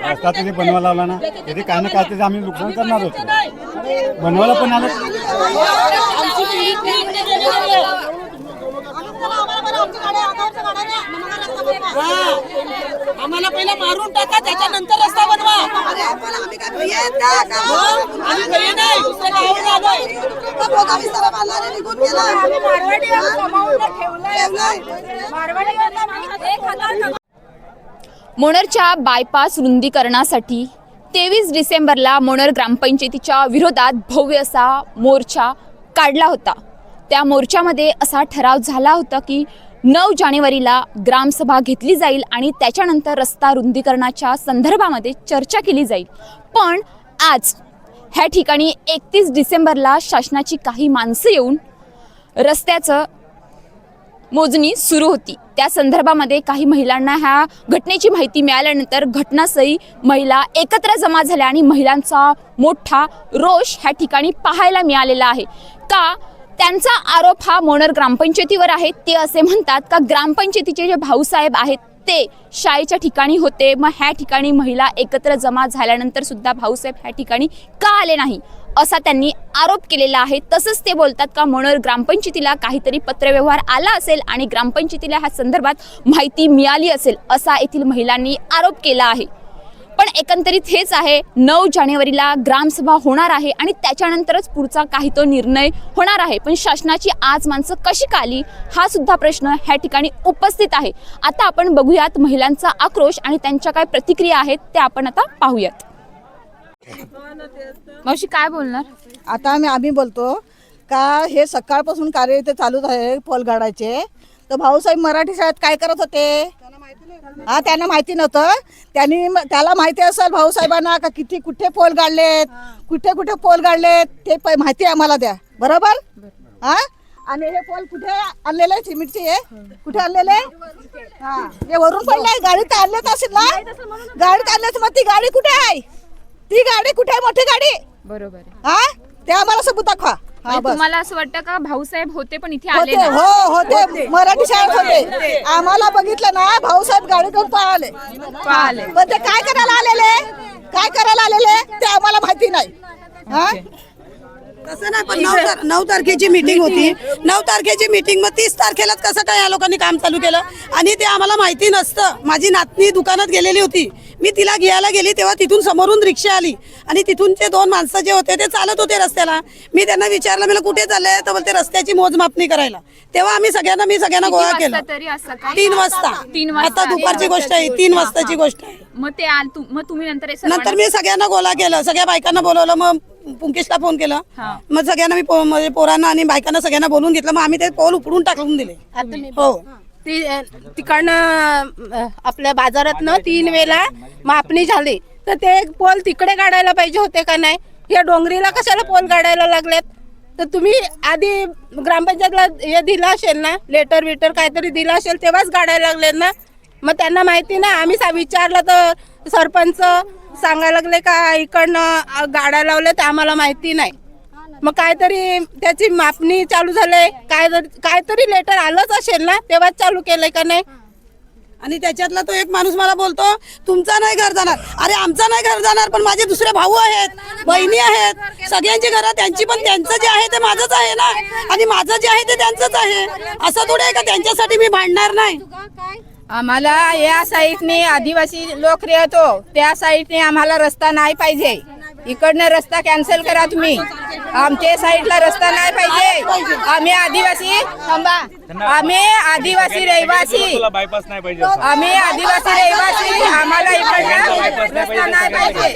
रस्ता तिथे बनवायला आला ना, तिथे काय ना काय त्याचं आम्ही नुकसान करणार होतो. बनवायला पण आलं. आम्हाला पहिला मारून टाका, त्याच्यानंतर रस्ता बनवा. मोनरच्या बायपास रुंदीकरणासाठी 23 डिसेंबरला मोनर ग्रामपंचायतीच्या विरोधात भव्य असा मोर्चा काढला होता. त्या मोर्चामध्ये असा ठराव झाला होता की 9 जानेवारीला ग्रामसभा घेतली जाईल आणि त्याच्यानंतर रस्ता रुंदीकरणाच्या संदर्भामध्ये चर्चा केली जाईल. पण आज ह्या ठिकाणी 31 डिसेंबरला शासनाची काही माणसं येऊन रस्त्याचं मोजणी सुरू होती. त्या संदर्भामध्ये काही महिलांना ह्या घटनेची माहिती मिळाल्यानंतर घटनास्थळी महिला एकत्र जमा झाल्या आणि महिलांचा मोठा रोष ह्या ठिकाणी पाहायला मिळालेला आहे. का त्यांचा आरोप हा मोनर ग्रामपंचायतीवर आहे. ते असे म्हणतात का ग्रामपंचायतीचे जे भाऊसाहेब आहेत ते शाळेच्या ठिकाणी होते, मग ह्या ठिकाणी महिला एकत्र जमा झाल्यानंतर सुद्धा भाऊसाहेब ह्या ठिकाणी का आले नाही असा त्यांनी आरोप केलेला आहे. तसंच ते बोलतात का मोनर ग्रामपंचायतीला काहीतरी पत्रव्यवहार आला असेल आणि ग्रामपंचायतीला ह्या संदर्भात माहिती मिळाली असेल असा येथील महिलांनी आरोप केला आहे. पण एकंदरीत हेच आहे, 9 जानेवारीला ग्रामसभा होणार आहे आणि त्याच्यानंतरच पुढचा काही तो निर्णय होणार आहे. पण शासनाची आज माणसं कशी का आली हा सुद्धा प्रश्न ह्या ठिकाणी उपस्थित आहे. आता आपण बघूयात महिलांचा आक्रोश आणि त्यांच्या काय प्रतिक्रिया आहेत ते आपण आता पाहूयात. मावशी काय बोलणार? आता आम्ही बोलतो का हे सकाळपासून कार्य इथे चालूच आहे पोल गाडायचे. तर भाऊसाहेब मराठी शाळेत काय करत होते? त्यांना माहिती नव्हतं. त्याला माहिती असेल भाऊसाहेबांना का किती कुठे पोल गाडलेत, कुठे कुठे पोल गाडलेत ते माहिती आम्हाला द्या. बरोबर? आणि हे पोल कुठे आणलेले? सिमेंटचे हे कुठे आणलेले? हे वरून पडले. गाडीत आणलेत असेल ना? गाडीत आणलेत. मग ती गाडी कुठे आहे? ती गाडी कुठे आहे? मोठी गाडी. बरोबर. ते आम्हाला सबूत दाखवा. तुम्हाला असं वाटतं का भाऊसाहेब होते पण इथे आले? हो होते, मराठी शाळेत होते. आम्हाला बघितलं ना भाऊसाहेब गाडी घेऊन पळाले. पण ते काय करायला आलेले ते आम्हाला माहिती नाही. तसं नाही, पण 9 तारखेची मीटिंग होती. 9 तारखेची मीटिंग, मग 30 तारखेलाच कसं काय या लोकांनी काम चालू केलं आणि ते आम्हाला माहिती नसतं. माझी नातनी दुकानात गेलेली होती, मी तिला घ्यायला गेली तेव्हा तिथून समोरून रिक्षा आली आणि तिथूनचे 2 माणसं जे होते ते चालत होते रस्त्याला. मी त्यांना विचारलं, मला कुठे चालले? तर बोलते रस्त्याची मोजमापणी करायला. तेव्हा मी सगळ्यांना गोळा केलं. 3 वाजता. आता दुपारची गोष्ट आहे, 3 वाजताची गोष्ट आहे. मग तुम्ही नंतर मी सगळ्यांना गोळा केलं, सगळ्या बायकांना बोलवलं. मग पुंकेशला फोन केला. मग सगळ्यांना मी पोरांना आणि बायकांना सगळ्यांना बोलून घेतलं. मग आम्ही ते पोल उपडून टाकून दिले. हो, तिकडनं आपल्या बाजारातनं 3 वेळा मापणी झाली, तर ते पोल तिकडे काढायला पाहिजे होते का नाही? या डोंगरीला कशाला पोल काढायला लागलेत? तर तुम्ही आधी ग्रामपंचायतला हे दिलं असेल ना, लेटर विटर काहीतरी दिलं असेल तेव्हाच काढायला लागलेत ना. मग त्यांना माहिती ना. आम्ही विचारलं तर सरपंच सांगायला लागले का इकडनं गाड्या लावले तर आम्हाला माहिती नाही. मग काहीतरी त्याची मापणी चालू झाले, काहीतरी लेटर आलंच असेल ना, तेव्हाच चालू केलंय का नाही? आणि त्याच्यातला तो एक माणूस मला बोलतो तुमचा नाही घर जाणार. अरे आमचा नाही घर जाणार, पण माझे दुसरे भाऊ आहेत, बहिणी आहेत, सगळ्यांची घरं त्यांची, पण त्यांचं जे आहे ते माझंच आहे ना, आणि माझं जे आहे ते त्यांचंच आहे. असं थोडं आहे का त्यांच्यासाठी मी भांडणार नाही? आम्हाला या साईडने आदिवासी लोक राहतो, त्या साईडने आम्हाला रस्ता नाही पाहिजे. इकडनं रस्ता कॅन्सल करा तुम्ही. आमच्या साईडला रस्ता नाही पाहिजे. आम्ही आदिवासी रहिवासी, आम्ही आदिवासी रहिवासी, आम्हाला इकडनं रस्ता नाही पाहिजे.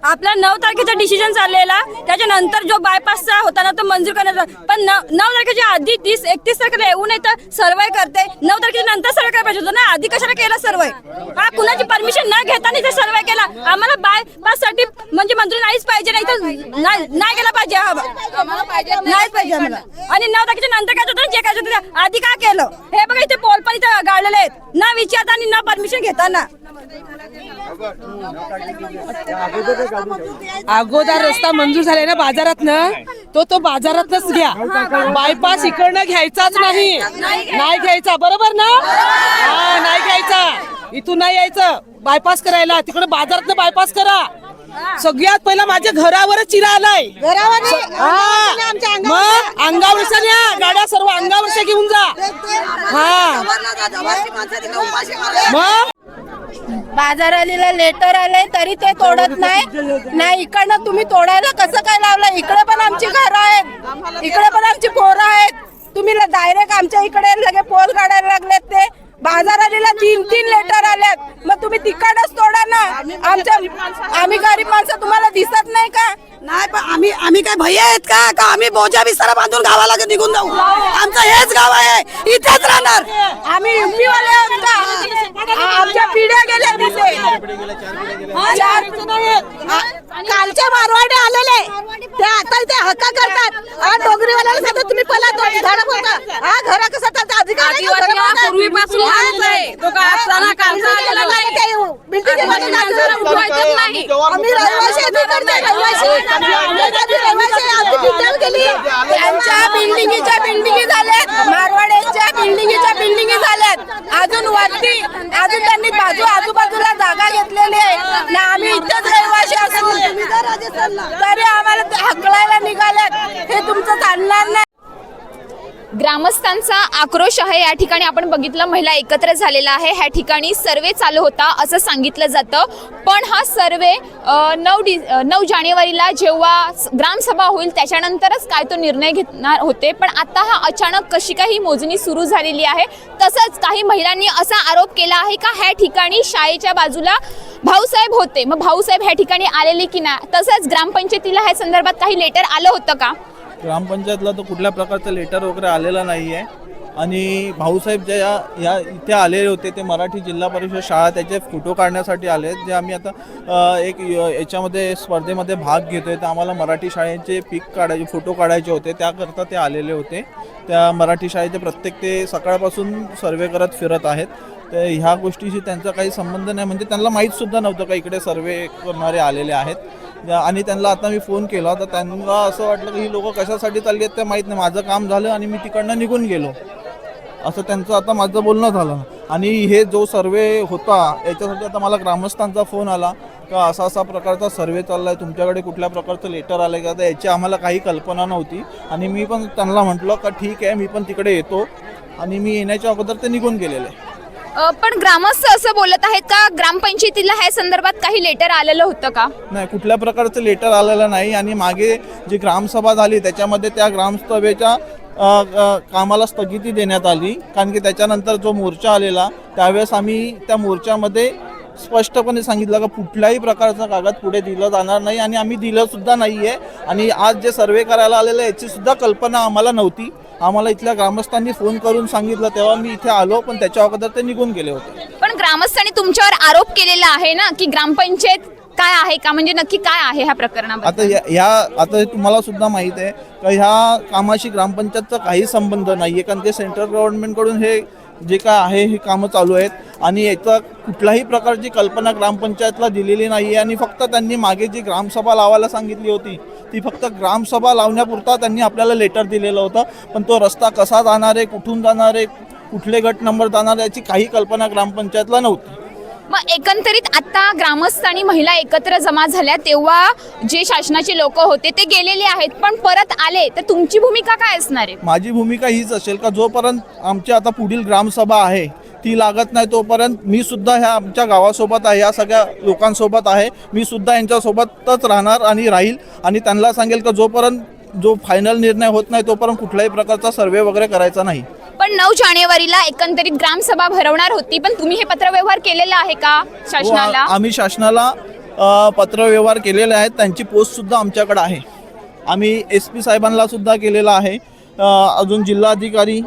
आपला 9 तारखेचा डिसिजन चाललेला, त्याच्यानंतर जो बायपासचा होता ना तो मंजूर करण्याचा, पण 9 तारखेच्या आधी 30-31 तारखेला येऊ नये तर सर्वे करते. 9 तारखेच्या नंतर सर्वे करायला पाहिजे होतं ना, आधी कशाला केला सर्वे? हा कुणाची परमिशन न घेताना ते सर्वे केला. आम्हाला बायपास साठी म्हणजे मंजुरी नाहीच पाहिजे, नाही तर नाही केला पाहिजे, नाहीच पाहिजे आम्हाला. आणि 9 तारखेच्या नंतर काय होतं जे काय होतं आधी का केलं? हे बघा इथे पोल पण इथे गाळलेले आहेत, न विचारता आणि न परमिशन घेताना. अगोदर रस्ता मंजूर झालाय ना बाजारातनं, तो बाजारातनच घ्या. बायपास इकडनं घ्यायचाच नाही घ्यायचा, बरोबर ना? हा, नाही घ्यायचा. इथून नाही यायचं बायपास करायला, तिकडे बाजारातनं बायपास करा. सगळ्यात पहिला माझ्या घरावरच चिरा आलाय. मग अंगावरच्या न्या गाड्या, सर्व अंगावरच्या घेऊन जा. हा मग बाजाराला लेटर आले तरी ते तोडत नाही. इकडनं तुम्ही तोडायला कसं काय लावलं? इकडे पण आमची घरं आहेत, इकडे पण आमची पोरं आहेत. तुम्ही डायरेक्ट आमच्या इकडे लगे पोल काढायला लागलेत. ते बाजाराला 3 लेटर आल्यात, मग तुम्ही तिकडच तोडा ना. आम्ही गरीब माणसं तुम्हाला दिसत नाही का? नाही, पण आम्ही काय भैया आहेत का आम्ही बोजा बिस्तारा बांधून गावाला निघून जाऊ? आमचं हेच गाव आहे, इथेच राहणार. आम्ही युपी वाले आहोत का? आमच्या पिढ्या गेल्या तिथे. कालचे मारवाडे आलेले ते आता इथे हक्का करतात. डोंगरीवाल्याला सांगतात तुम्ही पहिला झाडं बोलता. हा घरा कसा त्याचा अधिकार आहे का? पूर्वीपासून तो काय असताना कामचा आलेला नाही. आम्ही रहिवासी आहे, तिकडचे रहिवासी. त्यांच्या बिल्डिंगी झाल्यात, मारवाड्यांच्या बिल्डिंगी झाल्यात. अजून वरती अजून त्यांनी आजूबाजूला जागा घेतलेली आहे ना. आम्ही इथेच रहिवासी असून तरी आम्हाला हकलायला निघाल्यात. हे तुमचं चालणार नाही. ग्रामस्थांचा आक्रोश आहे. या ठिकाणी आपण बघितलं महिला एकत्र झालेला आहे. ह्या ठिकाणी सर्वे चालू होता असं सांगितलं जातं, पण हा सर्वे 9 जानेवारीला जेव्हा ग्रामसभा होईल त्याच्यानंतरच काय तो निर्णय घेणार होते. पण आता हा अचानक कशी काही मोजणी सुरू झालेली आहे. तसंच काही महिलांनी असा आरोप केला आहे का ह्या ठिकाणी शाळेच्या बाजूला भाऊसाहेब होते, मग भाऊसाहेब ह्या ठिकाणी आलेले की नाही. तसंच ग्रामपंचायतीला ह्या संदर्भात काही लेटर आलं होतं का? ग्रामपंचायतला तर कुठल्या प्रकारचं लेटर वगैरे आलेलं नाही आहे. आणि भाऊसाहेब जे या इथे आलेले होते ते मराठी जिल्हा परिषद शाळा त्याचे फोटो काढण्यासाठी आले आहेत. जे आम्ही आता एक याच्यामध्ये स्पर्धेमध्ये भाग घेतो आहे, तर आम्हाला मराठी शाळेचे फोटो काढायचे होते, त्याकरता ते आलेले होते. त्या मराठी शाळेचे प्रत्येक ते सकाळपासून सर्वे करत फिरत आहेत. तर ह्या गोष्टीशी त्यांचा काही संबंध नाही, म्हणजे त्यांना माहीतसुद्धा नव्हतं का इकडे सर्वे करणारे आलेले आहेत. आणि त्यांना आता मी फोन केला तर त्यांना असं वाटलं की ही लोकं कशासाठी चालली आहेत ते माहीत नाही. माझं काम झालं आणि मी तिकडनं निघून गेलो असं त्यांचं आता माझं बोलणं झालं. आणि हे जो सर्वे होता याच्यासाठी आता मला ग्रामस्थांचा फोन आला का असा प्रकारचा सर्वे चालला आहे, तुमच्याकडे कुठल्या प्रकारचं लेटर आलं का? तर याची आम्हाला काही कल्पना नव्हती. आणि मी पण त्यांना म्हटलं का ठीक आहे, मी पण तिकडे येतो. आणि मी येण्याच्या अगोदर ते निघून गेलेले. पण ग्रामस्थ असं बोलत आहेत का ग्रामपंचायतीला ह्या संदर्भात काही लेटर आलेलं होतं का? नाही, कुठल्या प्रकारचं लेटर आलेलं नाही. आणि मागे जी ग्रामसभा झाली त्याच्यामध्ये त्या ग्रामसभेच्या कामाला स्थगिती देण्यात आली, कारण की त्याच्यानंतर जो मोर्चा आलेला त्यावेळेस आम्ही त्या मोर्चामध्ये स्पष्टपणे सांगितलं का कुठल्याही प्रकारचा कागद पुढे दिलं जाणार नाही. आणि आम्ही दिलंसुद्धा नाही आहे. आणि आज जे सर्वे करायला आलेलं आहे याचीसुद्धा कल्पना आम्हाला नव्हती. आम्हाला इथल्या ग्रामस्थांनी फोन करून सांगितलं तेव्हा मी इथे आलो, पण त्याच्या अगोदर ते निघून गेले होते. पण ग्रामस्थांनी तुमच्यावर आरोप केलेला आहे ना की ग्रामपंचायत काय आहे का, म्हणजे नक्की काय आहे ह्या प्रकरणाबद्दल? आता तुम्हाला सुद्धा माहित आहे का ह्या कामाशी ग्रामपंचायतचा काही संबंध नाही आहे, कारण ते सेंट्रल गव्हर्नमेंटकडून हे जे काय आहे हे कामं चालू आहेत. आणि याचा कुठल्याही प्रकारची कल्पना ग्रामपंचायतला दिलेली नाही आहे. आणि फक्त त्यांनी मागे जी ग्रामसभा लावायला सांगितली होती ती फक्त ग्रामसभा लावण्यापुरता त्यांनी आपल्याला लेटर दिलेलं होतं. पण तो रस्ता कसा जाणार आहे, कुठून जाणार आहे, कुठले गट नंबर जाणार याची काही कल्पना ग्रामपंचायतला नव्हती. मग एकंदरीत आता ग्रामस्थ आणि महिला एकत्र जमा झाल्या तेव्हा जे शासनाचे लोक होते ते गेलेले आहेत, पण परत आले तर तुमची भूमिका काय असणार आहे? माझी भूमिका हीच असेल का जोपर्यंत आमची आता पुढील ग्रामसभा आहे ती लागत नाही तोपर्यंत मी सुद्धा ह्या आमच्या गावासोबत आहे, या सगळ्या लोकांसोबत आहे. मी सुद्धा यांच्यासोबतच राहणार आणि राहील. आणि त्यांना सांगेल का जोपर्यंत जो फायनल निर्णय होत नाही तोपर्यंत कुठल्याही प्रकारचा सर्वे वगैरे करायचा नाही. पण 9 जानेवारीला एकंदरीत ग्रामसभा भरवणार होती, पण तुम्ही हे पत्रव्यवहार केलेला आहे का शासनाला? आम्ही शासनाला पत्रव्यवहार केलेले आहेत. त्यांची पोस्टसुद्धा आमच्याकडे आहे. आम्ही SP साहेबांना सुद्धा केलेला आहे. अजून जिल्हाधिकारी,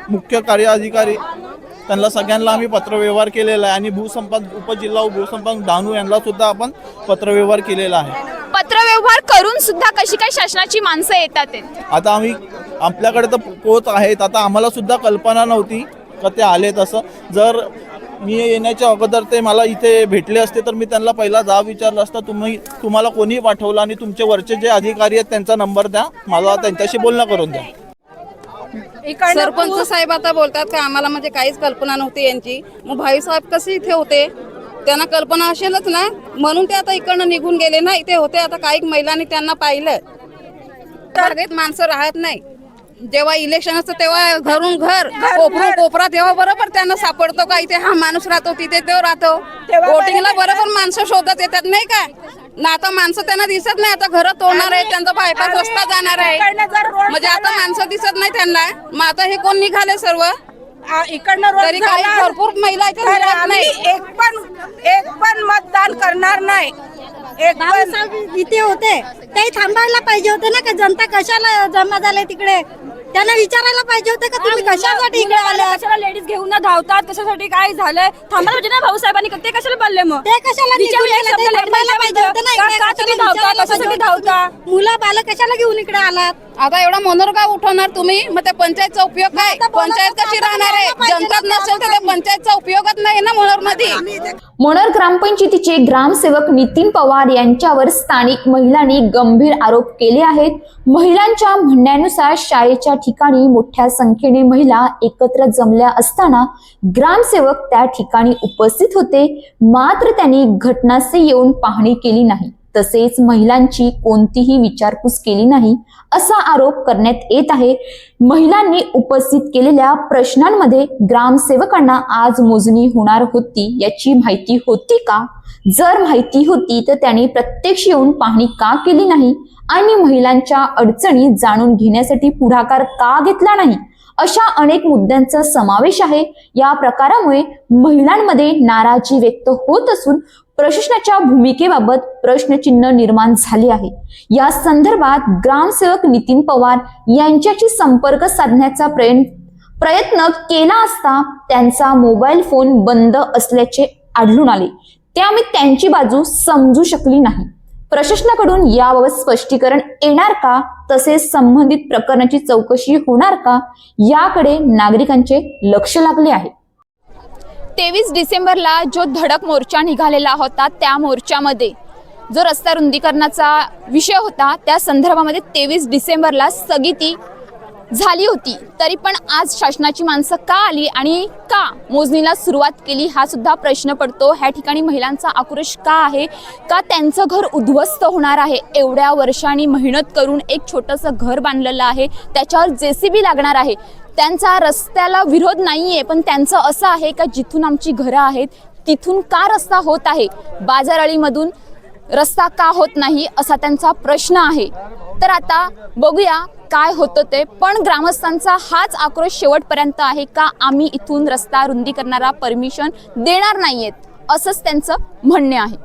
मुख्य कार्यअधिकारी, त्यांना सगळ्यांना आम्ही पत्रव्यवहार केलेला आहे. आणि उपजिल्हा भूसंपादक डहाणू यांना सुद्धा आपण पत्रव्यवहार केलेला आहे. पत्रव्यवहार करून सुद्धा कशी काय शासनाची माणसं येतात ते? आता आपल्याकडे तर पोच आहेत. आता आम्हाला सुद्धा कल्पना नव्हती का ते आलेत असं. जर मी येण्याच्या अगोदर ते मला इथे भेटले असते तर मी त्यांना पहिला जाब विचारला असता, तुम्हाला कोणी पाठवलं आणि तुमचे वरचे जे अधिकारी आहेत त्यांचा नंबर द्या, मला त्यांच्याशी बोलणं करून द्या. सरपंच साहेब आता बोलतात का आम्हाला म्हणजे काहीच कल्पना नव्हती यांची. मग भाई साहेब कसे इथे होते? त्यांना कल्पना असेलच ना, म्हणून ते आता इकडनं निघून गेले ना. इथे होते, आता काही महिलांनी त्यांना पाहिलं. बागेत माणसं राहत नाही. जेव्हा इलेक्शन असतं तेव्हा घरून घर, कोपरून कोपरा, तेव्हा बरोबर त्यांना सापडतो का इथे हा माणूस राहतो, तिथे तो राहतो. वोटिंगला बरोबर माणसं शोधत येतात नाही का. ना आता माणसं त्यांना दिसत नाही. आता घरं तोडणार आहे, त्यांचा बायपास रस्ता जाणार आहे, म्हणजे आता माणसं दिसत नाही त्यांना. मग आता हे कोण निघाले सर्व इकडनं, तरी काही भरपूर महिला इथे राहत नाही. एक पण मतदान करणार नाही. इथे होते ते थांबायला पाहिजे होते ना. का जनता कशाला जमा झाले तिकडे, त्यांना विचारायला पाहिजे होते का तुम्ही कशासाठी इकडे आले. कशाला लेडीज घेऊन ना धावतात, कशासाठी काय झालंय थांबायला पाहिजे ना. भाऊसाहेबांनी ते कशाला बोलले? मग ते कशाला निघून गेले? ते थांबायला पाहिजे होते ना इकडे. का तुम्ही धावता, कशासाठी धावता? मुलं बाल कशाला घेऊन इकडे आलात? आता एवढा मनोरगा उठवणार तुम्ही, मग त्या पंचायतचा उपयोग काय? पंचायत कशी राहणार आहे? जनता नसेल तर त्या पंचायतचा उपयोगच नाही ना मनोर मध्ये. मनोर ग्रामपंचायतीचे ग्रामसेवक नितीन पवार यांच्यावर स्थानिक महिलांनी गंभीर आरोप केले आहेत. महिलांच्या म्हणण्यानुसार शाळेच्या ठिकाणी मोठ्या संख्येने महिला एकत्र जमल्या असताना ग्रामसेवक त्या ठिकाणी उपस्थित होते, मात्र त्यांनी घटनास्थळी येऊन पाहणी केली नाही, तसेच महिलांची कोणतीही विचारपूस केली नाही असा आरोप करण्यात येत आहे. महिलांनी उपस्थित केलेल्या प्रश्नांमध्ये ग्रामसेवकांना आज मोजणी होणार होती याची माहिती होती का? जर माहिती होती तर त्यांनी प्रत्यक्ष येऊन पाहणी का केली नाही आणि महिलांच्या अडचणी जाणून घेण्यासाठी पुढाकार का घेतला नाही? अशा अनेक मुद्द्यांचा समावेश आहे. या प्रकारामुळे महिलांमध्ये नाराजी व्यक्त होत असून प्रशासनाच्या भूमिकेबाबत प्रश्नचिन्ह निर्माण झाले आहे. या संदर्भात ग्रामसेवक नितीन पवार यांच्याशी संपर्क साधण्याचा प्रयत्न केला असता त्यांचा मोबाईल फोन बंद असल्याचे आढळून आले, त्यामुळे त्यांची बाजू समजू शकली नाही. प्रशासनाकडून याबाबत स्पष्टीकरण येणार का, तसेच संबंधित प्रकरणाची चौकशी होणार का, याकडे नागरिकांचे लक्ष लागले आहे. 23 डिसेंबरला जो धडक मोर्चा निघालेला होता, त्या मोर्चामध्ये जो रस्ता रुंदीकरणाचा विषय होता त्या संदर्भामध्ये 23 डिसेंबरला स्थगिती झाली होती. तरी पण आज शासनाची माणसं का आली आणि का मोजणीला सुरुवात केली हा सुद्धा प्रश्न पडतो. ह्या ठिकाणी महिलांचा आक्रोश का आहे? का त्यांचं घर उद्ध्वस्त होणार आहे? एवढ्या वर्षांनी मेहनत करून एक छोटंसं घर बांधलेलं आहे, त्याच्यावर JCB लागणार आहे. त्यांचा रस्त्याला विरोध नाहीये, पण त्यांचं असं आहे का जिथून आमची घरं आहेत तिथून का रस्ता होत आहे, बाजारळीमधून रस्ता का होत नाही असा त्यांचा प्रश्न आहे. तर आता बघूया काय होतं ते. पण ग्रामस्थांचा हाच आक्रोश शेवटपर्यंत आहे का आम्ही इथून रस्ता रुंदी करणारा परमिशन देणार नाहीयेत असंच त्यांचं म्हणणे आहे.